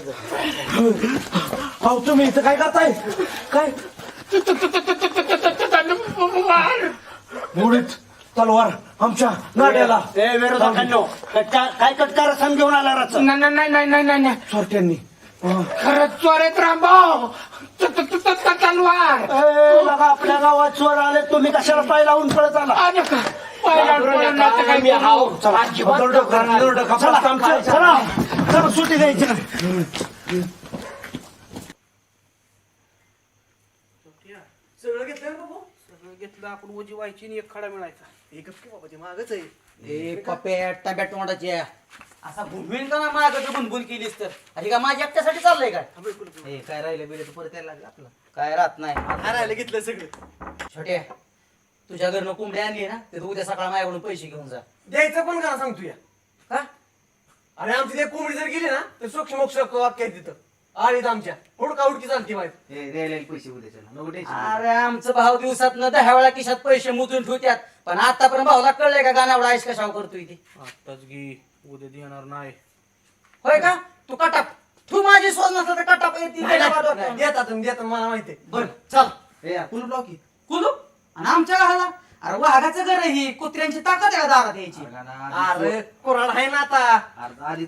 अहो तुम्ही इथं काय करताय? काय मुडीत तलवार आमच्या गाड्याला विरोधकांनो काय कटकार सण घेऊन आला राच नाही चोरट्यांनी खरंच चोर आहेत रामभाऊ तलवार आपल्या गावात चोर आले तुम्ही कशाला पाय लावून पळत आला चला सुट्टी द्यायची ना. सगळं घेतलं ना बाबू सगळं घेतलं आपण ओजी व्हायची आणि एक खडा मिळायचा एकच की बाबा ते मागच आहे ए पप्या टब्याट तोंडाची आहे. असा भुनभुन का ना मागं भुनभुन केलीस तर अरे का माझ्या एकट्यासाठी चाललंय काय ए काय राहिलं बिले परत यायला लागलं आपलं काय राहत नाही राहिलं घेतलं सगळं छोट्या तुझ्या घरनं कोंबडी आणली ना ते तू उद्या सकाळ माझ्याकडून पैसे घेऊन जा. द्यायचं पण का सांगतो या का अरे आमची ते कोंबडी जर गेली ना तर सोक्ष मोक्ष वाक्य आहे तिथं आलीत आमच्या हुडका हुडकी चालती माहिती द्यायला पैसे उद्याच्या अरे आमचं भाऊ दिवसात न 10 वेळा खिशात पैसे मुजून ठेवत्यात पण आतापर्यंत भाऊला कळलंय का गाण्यावडा आईस कशावर करतोय ते आताच घे उद्या देणार नाही होय का तू कटाप तू माझी सोच नसलं तर कटाप देतात मला माहिती बर चल कुलूप लाव की कुलूप आणि आमच्या घराला अरे वाघाचं घर आहे ही कुत्र्यांची ताकद आहे का दारात यायची अरे कोराड आहे ना आता आधी